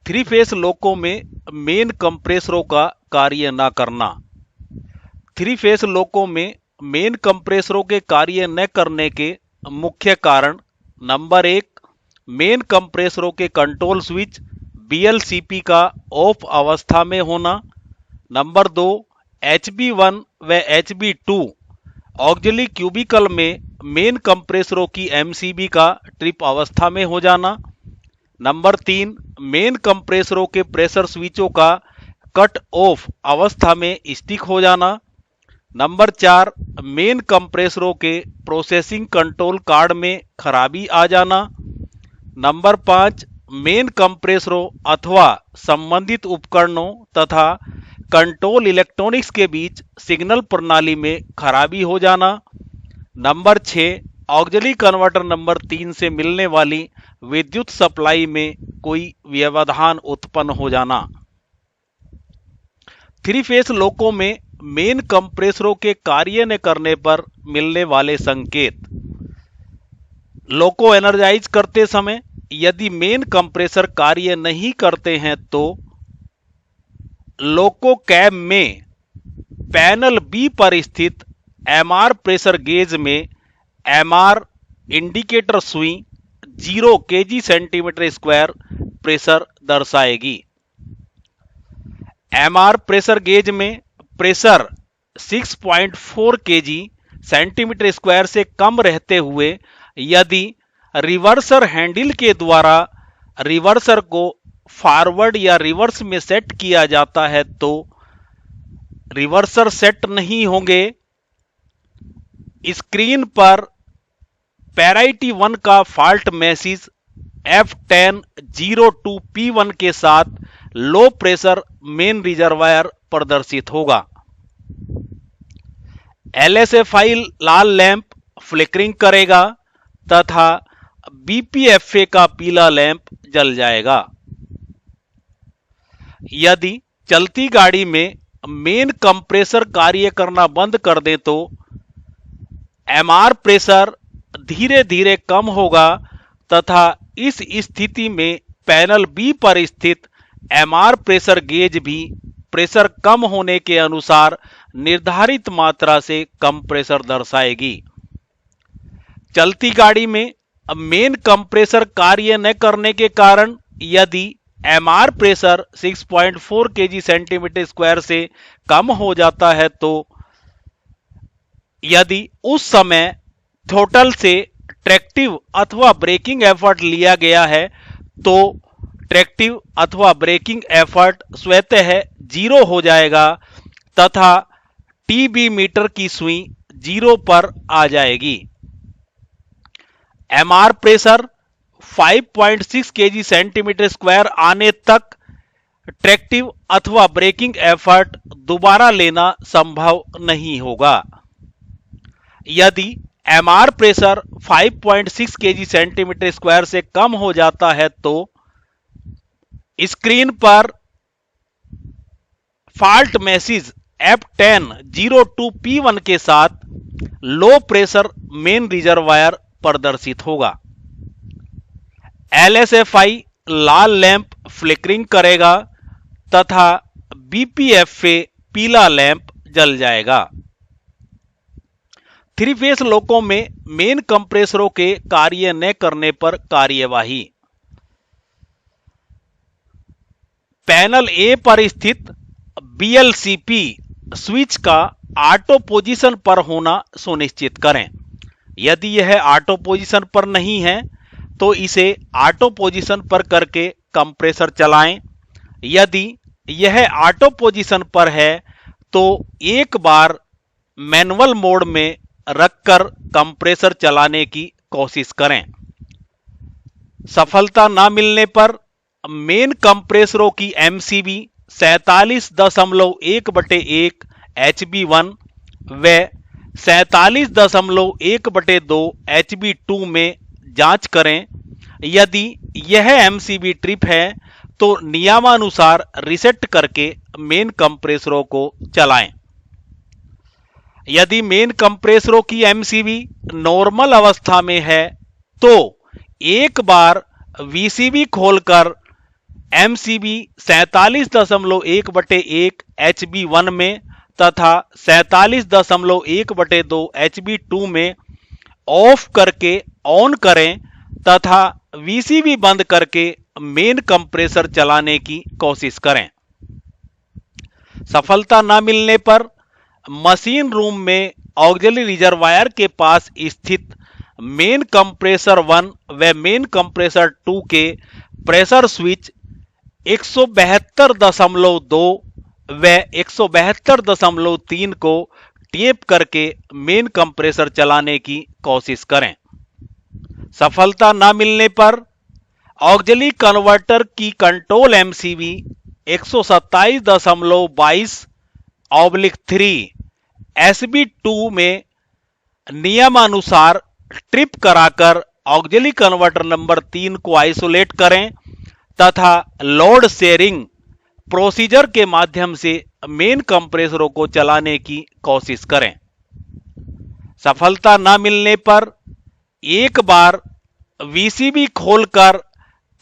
Three phase लोको में main कंप्रेसरों का कार्य न करना। थ्री फेस लोको में मेन कंप्रेसरों के कार्य न करने के मुख्य कारण: नंबर 1, मेन कंप्रेसरों के कंट्रोल स्विच बीएलसीपी का ऑफ अवस्था में होना। नंबर 2, HB1 व HB2 ऑक्सिलरी क्यूबिकल में मेन कंप्रेसरों की एमसीबी का ट्रिप अवस्था में हो जाना। नंबर 3, मेन कंप्रेसरों के प्रेशर स्विचों का कट ऑफ अवस्था में स्टिक हो जाना। नंबर 4, मेन कंप्रेसरों के प्रोसेसिंग कंट्रोल कार्ड में खराबी आ जाना। नंबर 5, मेन कंप्रेसरों अथवा संबंधित उपकरणों तथा कंट्रोल इलेक्ट्रॉनिक्स के बीच सिग्नल प्रणाली में खराबी हो जाना। नंबर 6, ऑक्सिलरी कन्वर्टर नंबर 3 से मिलने वाली विद्युत सप्लाई में कोई व्यवधान उत्पन्न हो जाना। थ्री फेस लोको में मेन कंप्रेसरों के कार्य न करने पर मिलने वाले संकेत: लोको एनर्जाइज करते समय यदि मेन कंप्रेसर कार्य नहीं करते हैं तो लोको कैम में पैनल बी पर स्थित एमआर प्रेशर गेज में एमआर इंडिकेटर सुई 0 kg सेंटीमीटर स्क्वायर प्रेशर दर्शाएगी। एमआर प्रेशर गेज में प्रेशर 6.4 kg सेंटीमीटर स्क्वायर से कम रहते हुए यदि रिवर्सर हैंडल के द्वारा रिवर्सर को फॉरवर्ड या रिवर्स में सेट किया जाता है तो रिवर्सर सेट नहीं होंगे। स्क्रीन पर पैराइटी 1 का फॉल्ट मैसेज F10-02P1 के साथ लो प्रेशर मेन रिजर्वायर प्रदर्शित होगा। LSFI लाल लैंप फ्लिकरिंग करेगा तथा BPFA का पीला लैंप जल जाएगा। यदि चलती गाड़ी में मेन कंप्रेसर कार्य करना बंद कर दे तो एमआर प्रेशर धीरे धीरे कम होगा तथा इस स्थिति में पैनल बी पर स्थित एमआर प्रेशर गेज भी प्रेशर कम होने के अनुसार निर्धारित मात्रा से कम प्रेशर दर्शाएगी। चलती गाड़ी में मेन कंप्रेसर कार्य न करने के कारण यदि MR pressure 6.4 kg centimetre square से कम हो जाता है तो यदि उस समय थ्रोटल से ट्रैक्टिव अथवा ब्रेकिंग एफर्ट लिया गया है तो ट्रैक्टिव अथवा ब्रेकिंग एफर्ट स्वतः 0 हो जाएगा तथा टीबी मीटर की सुई 0 पर आ जाएगी। MR pressure 5.6 kg centimetre square आने तक ट्रैक्टिव अथवा ब्रेकिंग एफर्ट दोबारा लेना संभव नहीं होगा। यदि MR pressure 5.6 kg centimetre square से कम हो जाता है तो स्क्रीन पर फॉल्ट मैसेज F10-02P1 के साथ लो प्रेशर मेन रिजर्वायर प्रदर्शित होगा। LSFI लाल लैंप फ्लिकरिंग करेगा तथा BPFA पीला लैंप जल जाएगा। थ्री फेस लोको में मेन कंप्रेसरों के कार्य न करने पर कार्यवाही: पैनल ए पर स्थित BLCP स्विच का ऑटो पोजीशन पर होना सुनिश्चित करें। यदि यह ऑटो पोजीशन पर नहीं है तो इसे ऑटो पोजीशन पर करके कंप्रेसर चलाएं। यदि यह ऑटो पोजीशन पर है तो एक बार मैनुअल मोड में रखकर कंप्रेसर चलाने की कोशिश करें। सफलता न मिलने पर मेन कंप्रेसरों की एमसीबी 47.1/1 HB1 व 47.1/2 HB2 में जांच करें। यदि यह एमसीबी ट्रिप है तो नियमानुसार रिसेट करके मेन कंप्रेसरों को चलाएं। यदि मेन कंप्रेसरों की एमसीबी नॉर्मल अवस्था में है तो एक बार वीसीबी खोलकर MCB 47.1/1 HB1 में तथा 47.1/2 HB2 में ऑफ करके ऑन करें तथा VCB बंद करके मेन कंप्रेसर चलाने की कोशिश करें। सफलता न मिलने पर मशीन रूम में ऑक्सिलरी रिजर्वायर के पास स्थित मेन कंप्रेसर 1 व मेन कंप्रेसर 2 के प्रेशर स्विच 172.2 व 172.3 को टेप करके मेन कंप्रेसर चलाने की कोशिश करें। सफलता न मिलने पर ऑक्सिलरी कन्वर्टर की कंट्रोल MCB 127.22/3 SB2 में नियमानुसार ट्रिप कराकर ऑक्सिलरी कन्वर्टर नंबर 3 को आइसोलेट करें तथा लोड शेयरिंग प्रोसीजर के माध्यम से मेन कंप्रेसरों को चलाने की कोशिश करें। सफलता न मिलने पर एक बार VCB खोलकर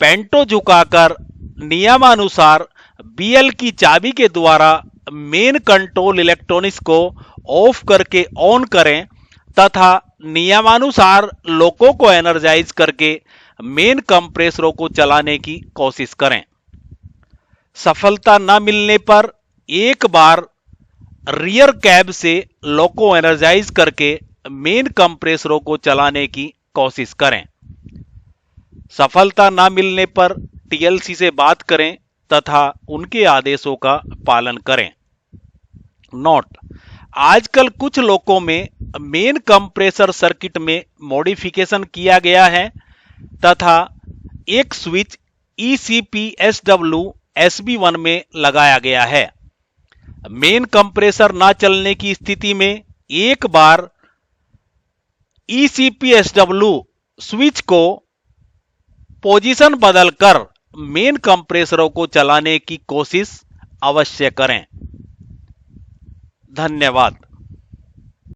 पेंटो झुकाकर नियमानुसार BL की चाबी के द्वारा मेन कंट्रोल इलेक्ट्रॉनिक्स को ऑफ करके ऑन करें तथा नियमानुसार लोको को एनर्जाइज करके मेन कंप्रेसरों को चलाने की कोशिश करें। सफलता न मिलने पर एक बार रियर कैब से लोको एनर्जाइज करके मेन कंप्रेसरों को चलाने की कोशिश करें। सफलता न मिलने पर TLC से बात करें तथा उनके आदेशों का पालन करें। नोट: आजकल कुछ लोकों में मेन कंप्रेसर सर्किट में मॉडिफिकेशन किया गया है तथा एक स्विच ECPSW SB1 में लगाया गया है। मेन कंप्रेसर ना चलने की स्थिति में एक बार ECPSW स्विच को पोजीशन बदलकर मेन कंप्रेसरों को चलाने की कोशिश अवश्य करें। धन्यवाद।